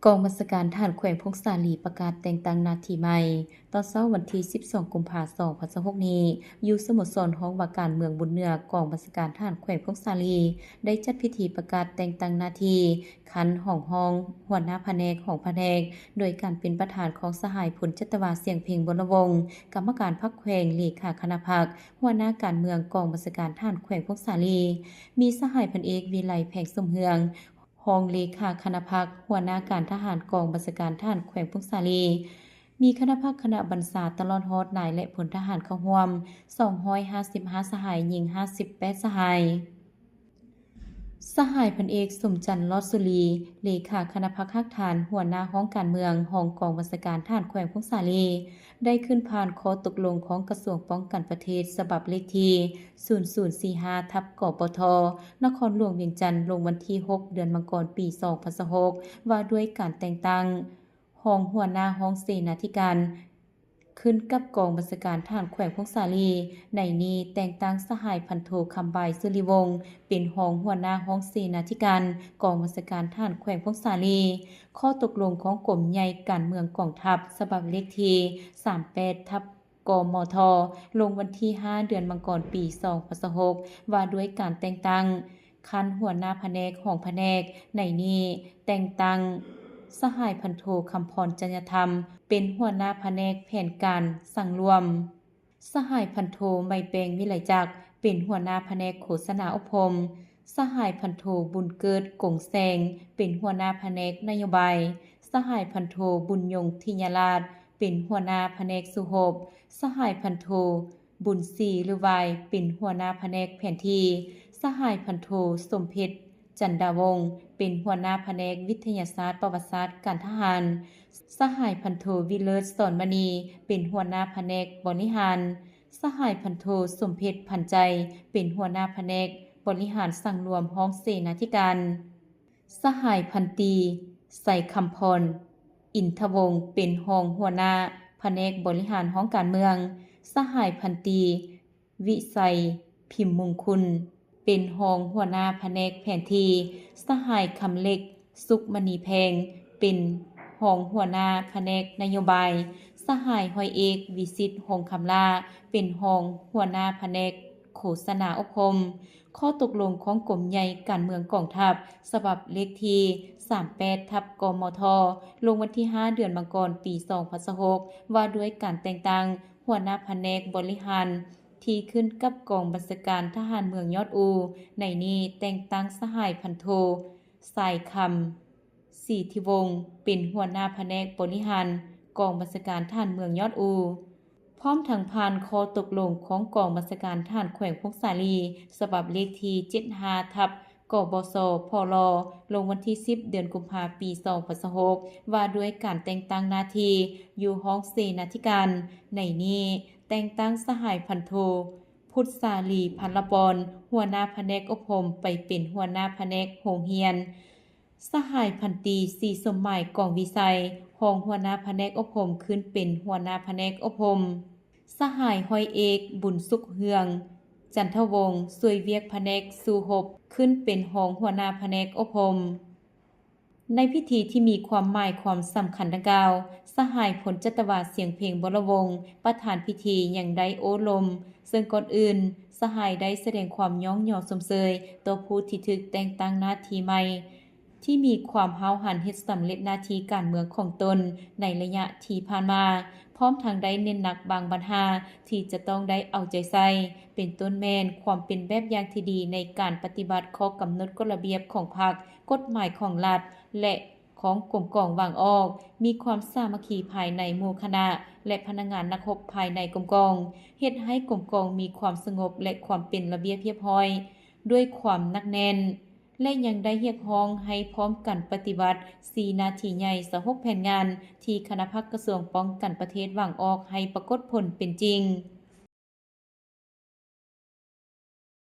กองบัญชาการทหารแขวงพงษาลีประกาศแต่งตั้งหน้าที่ใหม่ตอนเช้าวันที่ 12 กุมภาพันธ์ 2026 นี้ อยู่สโมสรห้องว่าการเมืองบุญเหนือกองบัญชาการทหารแขวงพงษาลี ได้จัดพิธีประกาศแต่งตั้งหน้าที่คันห้องหัวหน้าแผนกของแผนก โดยการเป็นประธานของสหายผลจัตวาเสียงเพลงบรวงศ์กรรมการพรรคแขวงเลขาคณะพรรคหัวหน้าการเมืองกองบัญชาการทหารแขวงพงษาลี มีสหายพันเอกวิไลแผงสมเฮืองรองเลขาคณะพรรคหัวหน้าการทหารกองบัญชาการทหารแขวงพงษาลี มีคณะพรรคคณะบรรษาตลอดฮอดนายและพลทหารเข้าร่วม 255 สหายหญิง 58 สหาย สหายพันเอกสมจันทร์ลอดสุรีเลขาคณะพรรคฮักฐานหัวหน้าห้องการเมืองห้องกองบัญชาการทหารแขวงพงษาลี ได้ขึ้นผ่านข้อตกลงของกระทรวงป้องกันประเทศฉบับเลขที่ 0045 ทับกปท นครหลวงเวียงจันทน์ลงวันที่ 6 เดือนมังกรปี 2026 ว่าด้วยการแต่งตั้งรองหัวหน้าห้องเสนาธิการขึ้นกับกองบัญชาการทหารแขวงพงษาลี ในนี้แต่งตั้งสหายพันโทคำบายสุริวงศ์เป็นรองหัวหน้าห้องเสนาธิการกองบัญชาการทหารแขวงพงษาลี ข้อตกลงของกรมใหญ่การเมืองกองทัพฉบับเลขที่ 38 ทับกมท ลงวันที่ 5 เดือนมังกรปี 2026 ว่าด้วยการแต่งตั้งคันหัวหน้าแผนกของแผนก ในนี้แต่งตั้งสหายพันโทคำพรจัญญธรรม เป็นหัวหน้าแผนกแผนการสั่งรวม สหายพันโทไมแปลงวิไลจักรเป็นหัวหน้าแผนกโฆษณาอบรม สหายพันโทบุญเกิดกงแสงเป็นหัวหน้าแผนกนโยบาย สหายพันโทบุญยงทิยราชเป็นหัวหน้าแผนกสุหบ สหายพันโทบุญศรีหรือวายเป็นหัวหน้าแผนกแผนที่ สหายพันโทสมเพชรจันดาวงศ์เป็นหัวหน้าแผนกวิทยาศาสตร์ประวัติศาสตร์การทหาร สหายพันโทวิเลิศสอนมณีเป็นหัวหน้าแผนกบริหาร สหายพันโทสมเพชรพันใจเป็นหัวหน้าแผนกบริหารสั่งรวมห้องเสนาธิการ สหายพันตีใส่คำพรอินทวงศ์เป็นรองหัวหน้าแผนกบริหารห้องการเมือง สหายพันตีวิไสพิมพ์มงคุณเป็นรองหัวหน้าแผนกแผนที่ สหายคำเล็กสุขมณีแพงเป็นรองหัวหน้าแผนกนโยบาย สหายหอยเอกวิสิทธิ์หงคำลาเป็นรองหัวหน้าแผนกโฆษณาอบรม ข้อตกลงของกรมใหญ่การเมืองกองทัพฉบับเลขที่ 38 ทับกมท ลงวันที่ 5 เดือนมังกรปี 2026 ว่าด้วยการแต่งตั้งหัวหน้าแผนกบริหารที่ขึ้นกับกองบัญชาการทหารเมืองยอดอู ในนี้แต่งตั้งสหายพันโทสายคำศรีธิวงศ์เป็นหัวหน้าแผนกบริหารกองบัญชาการทหารเมืองยอดอู พร้อมทั้งผ่านข้อตกลงของกองบัญชาการทหารแขวงพงษาลีฉบับเลขที่ 75 ทับกบสพลลงวันที่ 10 เดือนกุมภาพันธ์ปี 2026 ว่าด้วยการแต่งตั้งหน้าที่อยู่ห้องเสนาธิการ ในนี้แต่งตั้งสหายพันโทพุทธสาลีพันละปอนหัวหน้าแผนกอบรมไปเป็นหัวหน้าแผนกโรงเรียน สหายพันตีสีสมหมายกองวิสัยรองหัวหน้าแผนกอบรมขึ้นเป็นหัวหน้าแผนกอบรม สหายห้อยเอกบุญสุขเฮืองจันทวงศ์สวยเวียกแผนกสู่หบขึ้นเป็นรองหัวหน้าแผนกอบรม ในพิธีที่มีความหมายความสำคัญดังกล่าว สหายผลจัตวาเสียงเพลงบรวงศ์ประธานพิธีอย่างได้โอ้ลม ซึ่งก่อนอื่น สหายได้แสดงความย่องหย่อสมเสยต่อผู้ที่ถูกแต่งตั้งหน้าที่ใหม่ ที่มีความห้าวหาญเฮ็ดสำเร็จหน้าที่การเมืองของตนในระยะที่ผ่านมา พร้อมทางได้เน้นหนักบางปัญหาที่จะต้องได้เอาใจใส่ เป็นต้นแม่นความเป็นแบบอย่างที่ดีในการปฏิบัติข้อกำหนดกฎระเบียบของพรรคกฎหมายของรัฐ และของกรมกองวางออก มีความสามัคคีภายในหมู่คณะ และพนักงานนักรบภายในกรมกอง เฮ็ดให้กรมกองมีความสงบและความเป็นระเบียบเรียบร้อย ด้วยความหนักแน่น และยังได้เรียกร้องให้พร้อมกันปฏิบัติ 4 นาทีใหญ่26แผนงานที่คณะพรรคกระทรวงป้องกันประเทศวางออกให้ปรากฏผลเป็นจริง